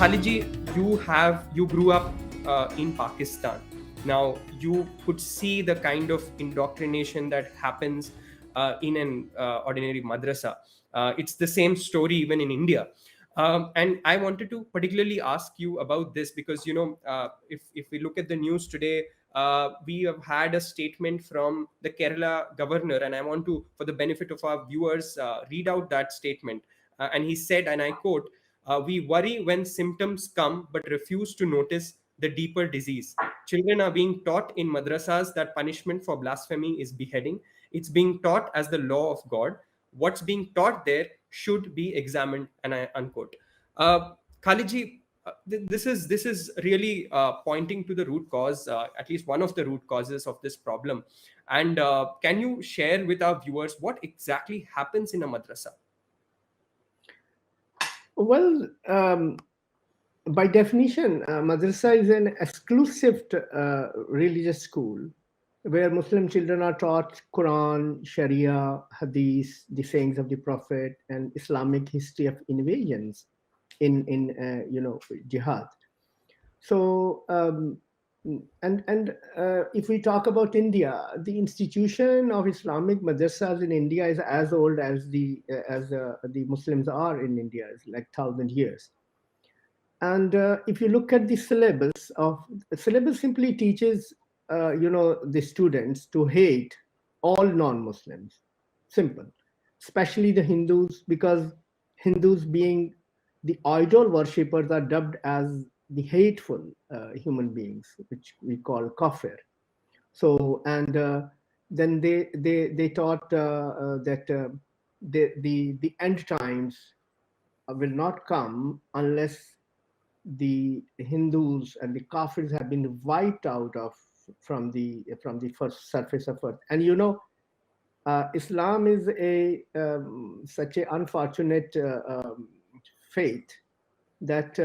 Khalidji, you grew up in Pakistan. Now you could see the kind of indoctrination that happens in an ordinary madrasa. It's the same story even in India. And I wanted to particularly ask you about this because if we look at the news today, we have had a statement from the Kerala governor, and I want to, for the benefit of our viewers, read out that statement. And he said, and I quote, "We worry when symptoms come but refuse to notice the deeper disease. Children are being taught in madrasas that punishment for blasphemy is beheading. It's being taught as the law of God. What's being taught there should be examined." And I unquote. Khalidji, this is really pointing to the root cause, at least one of the root causes of this problem. And can you share with our viewers what exactly happens in a madrasa? Well, by definition, madrasa is an exclusive religious school where Muslim children are taught Quran, Sharia, Hadith, the sayings of the Prophet, and Islamic history of invasions in jihad. So if we talk about India, the institution of Islamic madrasas in India is as old as the Muslims are in India. It's like 1,000 years. And if you look at the syllabus simply teaches the students to hate all non-Muslims. Simple, especially the Hindus, because Hindus, being the idol worshippers, are dubbed as the hateful human beings, which we call kafir. So, and then they taught that the end times will not come unless the Hindus and the Kafirs have been wiped out from the first surface of earth. And Islam is such an unfortunate faith that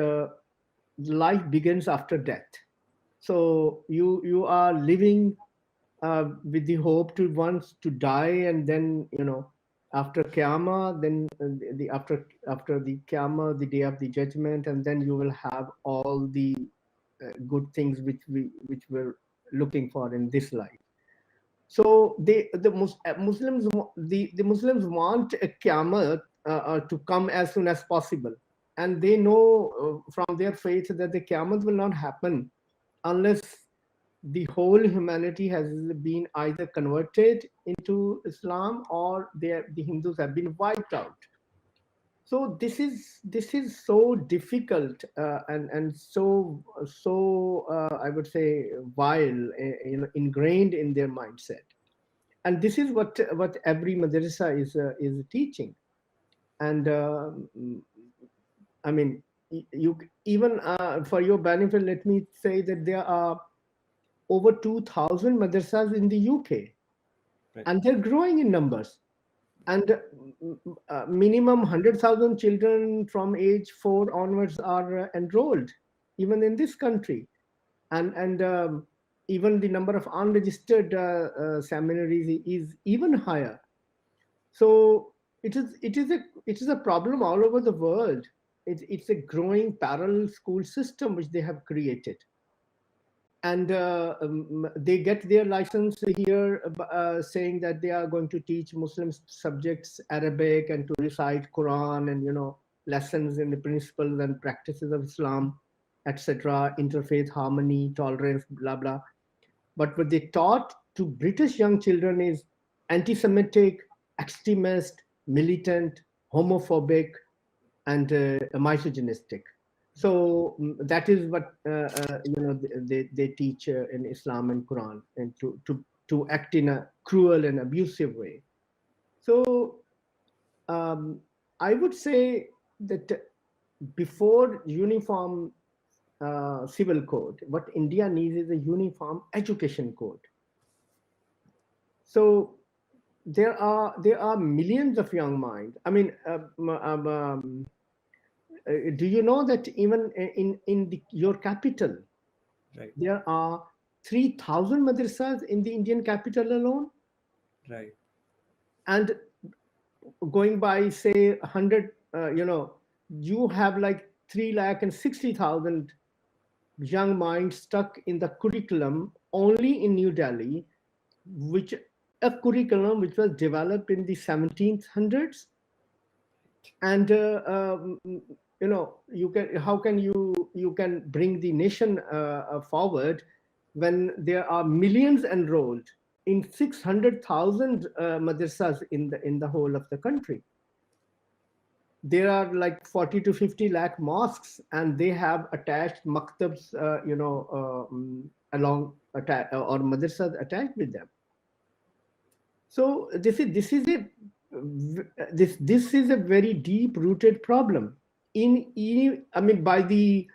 life begins after death. So you are living with the hope to once to die, and then after Qiyamah, then after the Qiyamah, the day of the judgment, and then you will have all the good things which we're looking for in this life. So the Muslims want a Qiyamah to come as soon as possible, and they know from their faith that the Qiyamah will not happen unless the whole humanity has been either converted into Islam or the Hindus have been wiped out. So this is so difficult and so I would say vile, ingrained in their mindset. And this is what every madrasa is teaching. And I mean, you even for your benefit, let me say that there are over 2,000 madrasas in the UK, right, and they're growing in numbers. And minimum 100,000 children from age 4 onwards are enrolled, even in this country. And even the number of unregistered seminaries is even higher. So it is a problem all over the world. It's a growing parallel school system which they have created. And they get their license here saying that they are going to teach Muslim subjects Arabic and to recite Quran and lessons in the principles and practices of Islam, etc., interfaith harmony, tolerance, blah blah. But what they taught to British young children is anti-Semitic, extremist, militant, homophobic, and misogynistic. So that is what they teach in Islam and Quran, and to act in a cruel and abusive way. So I would say that before uniform civil code, what India needs is a uniform education code. So there are millions of young minds. I mean. Do you know that even in your capital, right, there are 3,000 madrasas in the Indian capital alone? Right. And going by, say, 100, you have like 360,000 young minds stuck in the curriculum only in New Delhi, which a curriculum which was developed in the 1700s. And you can, how can you can bring the nation forward when there are millions enrolled in 600,000 madrasas in the whole of the country. There are like 40 to 50 lakh mosques, and they have attached maktabs, along or madrasas attached with them. So this is a very deep rooted problem. By the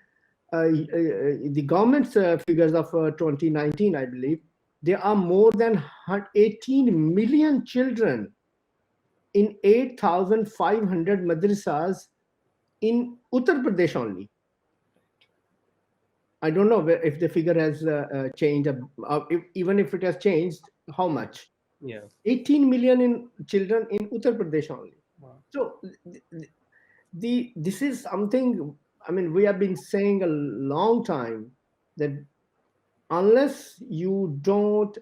government's figures of 2019, I believe there are more than 18 million children in 8,500 madrasas in Uttar Pradesh only. I don't know if the figure has changed, even if it has changed, how much? Yeah. 18 million in children in Uttar Pradesh only. Wow. So this is something, we have been saying a long time that unless you don't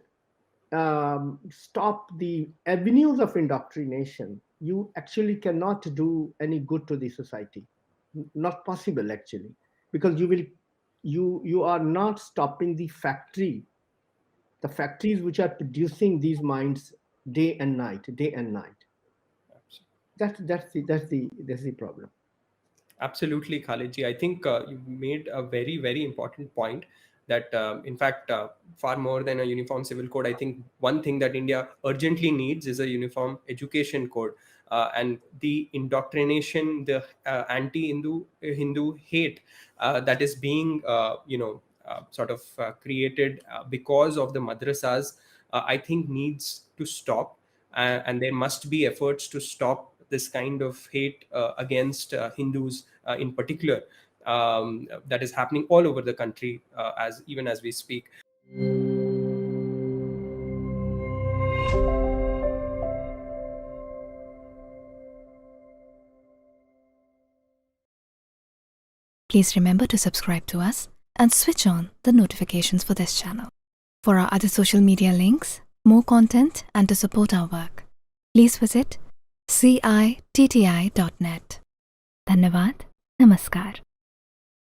stop the avenues of indoctrination, you actually cannot do any good to the society. Not possible, actually, because you are not stopping the factories which are producing these minds day and night. That's the problem. Absolutely, Khalidji. I think you made a very, very important point that, in fact, far more than a uniform civil code, I think one thing that India urgently needs is a uniform education code. And the indoctrination, the anti-Hindu hate that is being, created because of the madrasas, I think needs to stop. And there must be efforts to stop this kind of hate against Hindus in particular, that is happening all over the country even as we speak. Please remember to subscribe to us and switch on the notifications for this channel. For our other social media links, more content, and to support our work, please visit citti.net. Dhanyavad. Namaskar.